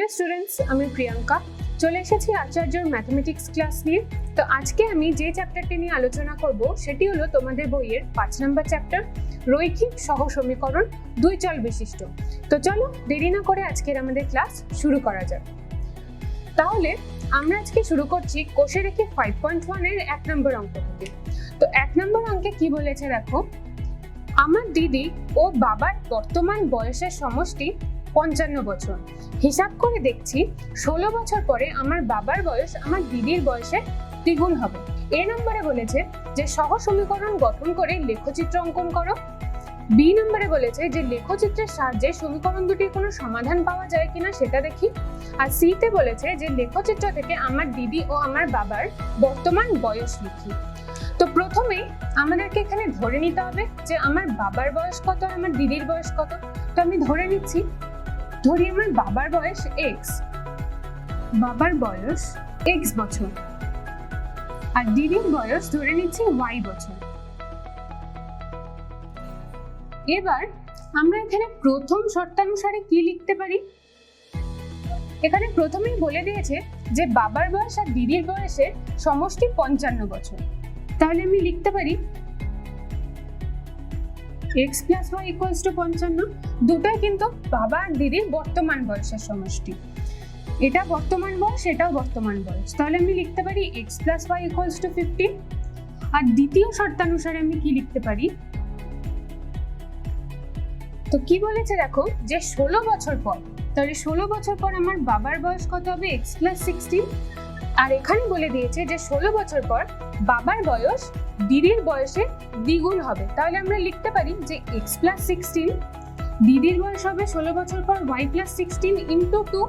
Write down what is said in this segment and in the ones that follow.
Dear students, আমি প্রিয়াঙ্কা চলে এসেছি আচার্যর ম্যাথমেটিক্স ক্লাস নিয়ে। তো আজকে আমি যে চ্যাপ্টারটি নিয়ে আলোচনা করব সেটি হলো তোমাদের বইয়ের 5 নম্বর চ্যাপ্টার, রৈখিক সহ সমীকরণ দুই চল বিশিষ্ট। তো চলো দেরি না করে আজকের আমাদের ক্লাস শুরু করা যাক। তাহলে আমরা আজকে শুরু করছি কোষে রেখে 5.1 এর 1 নম্বর অঙ্ক থেকে। তো 1 নম্বর অঙ্কে কি বলেছে দেখো, আমার দিদি ও বাবার বর্তমান বয়সের সমষ্টি 55 বছর। হিসাব করে দেখছি 16 বছর পরে আমার বাবার বয়স আমার দিদির বয়সে দ্বিগুণ হবে। এ নম্বরে বলেছে যে সহ সমীকরণ গঠন করে লেখচিত্র অঙ্কন করো। বি নম্বরে বলেছে যে লেখচিত্রের সাহায্যে সমীকরণ দুটির কোনো সমাধান পাওয়া যায় কিনা সেটা দেখি। আর সি তে বলেছে যে লেখচিত্র থেকে আমার দিদি ও আমার বাবার বর্তমান বয়স লিখি। তো প্রথমেই আমাদেরকে এখানে ধরে নিতে হবে যে আমার বাবার বয়স কত আর আমার দিদির বয়স কত। তো আমি ধরে নিচ্ছি, ধরি আমার বাবার বয়স x, বাবার বয়স x বছর, আর দিদির বয়স ধরে নিচ্ছি y বছর। এবার আমরা এখানে প্রথম শর্তানুসারে কি লিখতে পারি, এখানে প্রথমেই বলে দিয়েছে যে বাবার বয়স আর দিদির বয়সের সমষ্টি 55 বছর। তাহলে আমি লিখতে পারি x + y = 55। দুটোই কিন্তু বাবা আর দিদির বর্তমান বয়সের সমষ্টি, এটা বর্তমান বয়স এটাও বর্তমান বয়স। তাহলে আমি লিখতে পারি x + y = 15। আর দ্বিতীয় শর্তানুসারে আমি কি লিখতে পারি, তো কি বলেছে দেখো যে 16 বছর পর, তাহলে 16 বছর পর আমার বাবার বয়স কত হবে x + 16। আর এখানে বলে দিয়েছে যে 16 বছর পর বাবার বয়স দিদির বয়সে দ্বিগুণ হবে। তাহলে আমরা লিখতে পারি যে x + 16, দিদির বয়স হবে 16 বছর পর y + 16 × 2।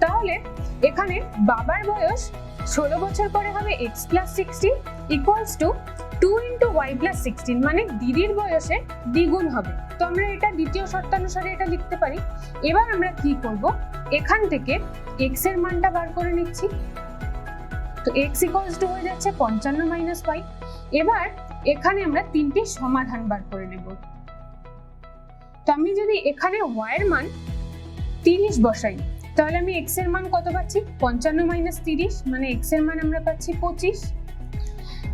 তাহলে এখানে বাবার বয়স 16 বছর পরে হবে x + 16 = 2 × y + 16, মানে দিদির বয়সে দ্বিগুণ হবে। তো আমরা এটা দ্বিতীয় শর্তানুসারে এটা লিখতে পারি। এবার আমরা কি করব, এখান থেকে x এর মানটা বার করে নিচ্ছি। তো x = হয়ে যাচ্ছে 55 - y। এবার এখানে আমরা তিনটি সমাধান বার করে নেব। তো আমি যদি এখানে y এর মান 30 বসাই, তাহলে আমি x এর মান কত পাচ্ছি, 55 - 30, মানে x এর মান আমরা পাচ্ছি 25।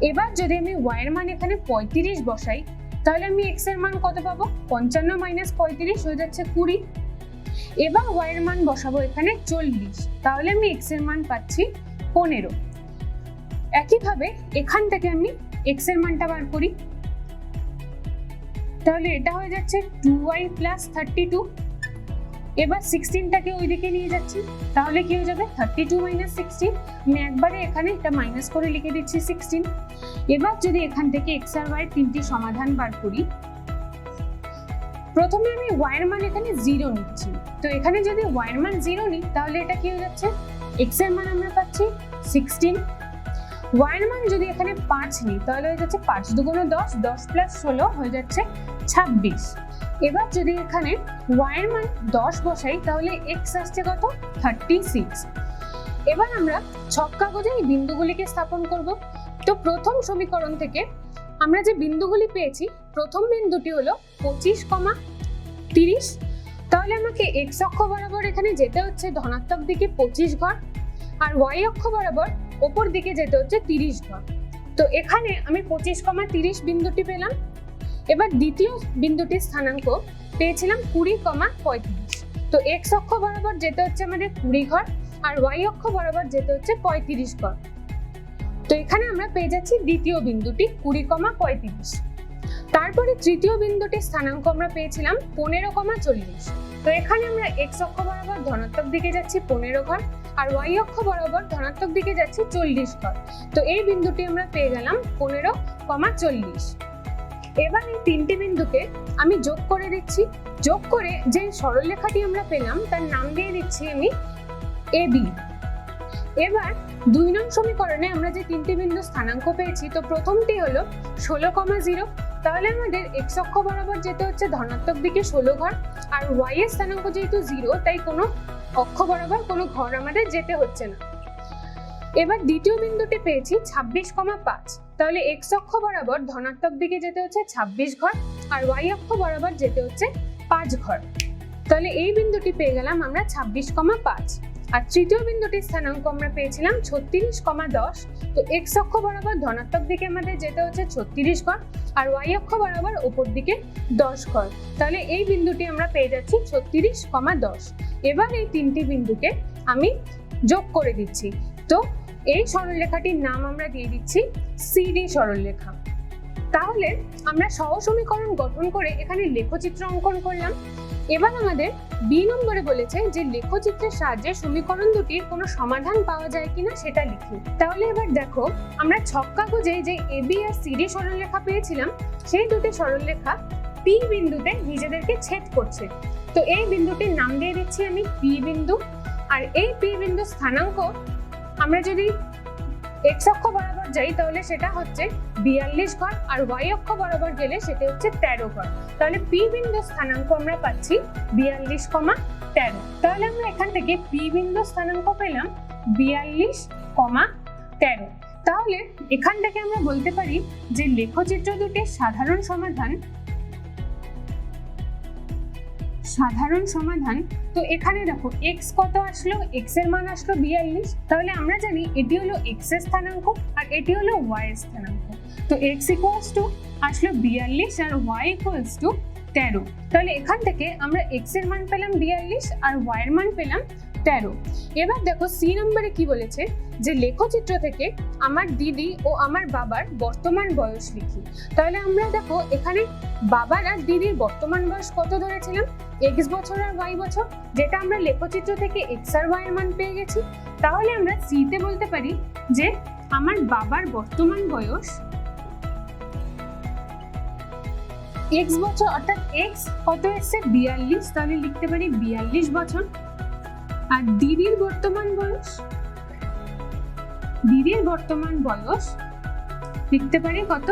এবার যদি আমি y এর মান এখানে 35 বসাই, তাহলে আমি x এর মান কত পাবো, 55 - 35 হয়ে যাচ্ছে 20। এবার y এর মান বসাবো এখানে 40, তাহলে আমি x এর মান পাচ্ছি 15। একইভাবে এখান থেকে আমি x এর মানটা বার করি, তাহলে এটা হয়ে যাচ্ছে 2y + 32। এবার 16টাকে ওইদিকে নিয়ে যাচ্ছি, তাহলে কি হয়ে যাবে 32 - 16। আমি একবারে এখানে এটা মাইনাস করে লিখে দিচ্ছি 16। এবার যদি এখান থেকে x আর y তিনটি সমাধান বার করি, প্রথমে আমি y এর মান এখানে 0 নিচ্ছি। তো এখানে যদি y এর মান 0 নিই, তাহলে এটা কি হয়ে যাচ্ছে, x এর মান আমরা পাচ্ছি 16। y এর মান যদি এখানে 5 নিই, তাহলে হয়ে যাচ্ছে 5 × 2 = 10, 10 + 16 হয়ে যাচ্ছে 26। এবার যদি এখানে y এর মান 10 বসাই, তাহলে x আসছে কত, 36। এবার আমরা ছক কাগজে এই বিন্দুগুলিকে স্থাপন করব। তো প্রথম সমীকরণ থেকে আমরা যে বিন্দুগুলি পেয়েছি, প্রথম বিন্দুটি হলো 25, 30। তাহলে আমাকে x অক্ষ বরাবর এখানে যেতে হচ্ছে ধনাত্মক দিকে 25 ঘর, আর y অক্ষ বরাবর উপর দিকে যেতে হচ্ছে 30 ঘর। তো এখানে আমি 25, 30 বিন্দুটি পেলাম। এবার দ্বিতীয় বিন্দুটির স্থানাঙ্ক পেয়েছিলাম 20, 35। তো x অক্ষ বরাবর যেতে হচ্ছে আমাদের 20 ঘর, আর y অক্ষ বরাবর যেতে হচ্ছে 35 ঘর। তো এখানে আমরা পেয়ে যাচ্ছি দ্বিতীয় বিন্দুটি 20, 35। তারপরে তৃতীয় বিন্দুটির স্থানাঙ্ক আমরা পেয়েছিলাম 15, 40। তো এখানে আমরা x অক্ষ বরাবর ধনাত্মক দিকে যাচ্ছি 15 ঘর, আর y অক্ষ বরাবর ধনাত্মক দিকে যাচ্ছি 40 ঘর। তো এই বিন্দুটি আমরা পেয়ে গেলাম 15, 40। এবার এই তিনটি বিন্দুকে আমি যোগ করে দিচ্ছি। যোগ করে যে সরলরেখাটি আমরা পেলাম তার নাম দিয়ে দিচ্ছি আমি AB। এবার 2 নং সমীকরণে আমরা যে তিনটি বিন্দু স্থানাঙ্ক পেয়েছি, তো প্রথমটি হলো 16, 0। তাহলে আমাদের x অক্ষ বরাবর যেতে হচ্ছে ধনাত্মক দিকে 16 ঘর, আর y এর স্থানাঙ্ক যেহেতু 0, তাই কোনো অক্ষ বরাবর কোনো ঘর আমাদের যেতে হচ্ছে না। এবার দ্বিতীয় বিন্দুটি পেয়েছি 26, 5। তাহলে x অক্ষ বরাবর ধনাত্মক দিকে যেতে হচ্ছে 26 ঘর, আর y অক্ষ বরাবর যেতে হচ্ছে 5 ঘর। তাহলে এই বিন্দুটি পেয়ে গেলাম আমরা 26, 5। আর তৃতীয় বিন্দুটির স্থানাঙ্ক আমরা পেয়েছিলাম 36,10। তো এক্স অক্ষ বরাবর ধনাত্মক দিকে আমাদের যেতে হচ্ছে 36 ঘর, আর ওয়াই অক্ষ বরাবর উপর দিকে 10 ঘর। তাহলে এই বিন্দুটি আমরা পেয়ে যাচ্ছি 36,10। এবার এই তিনটি বিন্দুকে আমি যোগ করে দিচ্ছি। তো এই সরলরেখাটির নাম আমরা দিয়ে দিচ্ছি সিডি সরলরেখা। তাহলে আমরা সহসমীকরণ গঠন করে এখানে লেখচিত্র অঙ্কন করলাম। এবার আমাদের বি নম্বরে বলেছে যে লেখচিত্রের সাহায্যে সমীকরণ দুটির কোনো সমাধান পাওয়া যায় কিনা সেটা লিখি। তাহলে এবার দেখো, আমরা ছক কাগজে যে এবি আর সিডি সরলরেখা পেয়েছিলাম, সেই দুটি সরলরেখা পি বিন্দুতে নিজেদেরকে ছেদ করছে। তো এই বিন্দুটির নাম দিয়ে দিচ্ছি আমি পি বিন্দু। আর এই পি বিন্দু স্থানাঙ্ক আমরা যদি এক্স অক্ষ বরাবর যাই তাহলে সেটা হচ্ছে 42 ঘর, আর ওয়াই অক্ষ বরাবর গেলে সেটা হচ্ছে 13 ঘর। তাহলে পি বিন্দু স্থানাঙ্ক আমরা পাচ্ছি 42,13। তাহলে আমরা এখান থেকে পি বিন্দু স্থানাঙ্ক পেলাম 42,13। তাহলে এখান থেকে আমরা বলতে পারি যে লেখচিত্র দুটির সাধারণ সমাধান। তো এখানে দেখো এক্স কত আসলো, এক্স এর মান আসলো 42। তাহলে আমরা জানি এটি হলো এক্স এর স্থানাঙ্ক আর এটি হলো ওয়াই এর স্থানাঙ্ক। তো এক্স ইকুয়ালস টু আসলো 42 আর ওয়াই ইকুয়ালস টু 13। তাহলে এখান থেকে আমরা এক্স এর মান পেলাম 42 আর ওয়াই এর মান পেলাম 13। এবার দেখো সি নম্বরে কি বলেছে যে লেখচিত্র থেকে আমার দিদি ও আমার বাবার বর্তমান বয়স লিখি। তাহলে আমরা দেখো এখানে বাবার আর দিদির বর্তমান বয়স কত ধরেছিলাম, এক্স বছর আর ওয়াই বছর, যেটা আমরা লেখচিত্র থেকে এক্স আর ওয়াই এর মান পেয়ে গেছি। তাহলে আমরা সি তে বলতে পারি যে আমার বাবার বর্তমান বয়স এক্স বছর, অর্থাৎ এক্স কত এসছে 42, তাহলে লিখতে পারি 42 বছর। আর দিদির বর্তমান বয়স লিখতে পারি কত,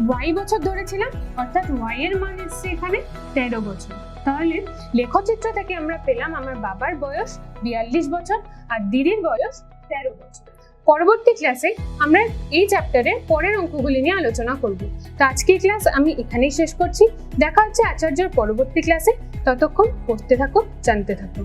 ওয়াই বছর ধরেছিলাম, অর্থাৎ ওয়াই এর মান এসছে এখানে 13 বছর। তাহলে লেখচিত্র থেকে আমরা পেলাম আমার বাবার বয়স 42 বছর আর দিদির বয়স 13 বছর। পরবর্তী ক্লাসে আমরা এই চ্যাপ্টারের পরের অঙ্কগুলি নিয়ে আলোচনা করব। তো আজকের ক্লাস আমি এখানেই শেষ করছি। দেখা হচ্ছে আচার্যর পরবর্তী ক্লাসে। ততক্ষণ পড়তে থাকো, জানতে থাকো।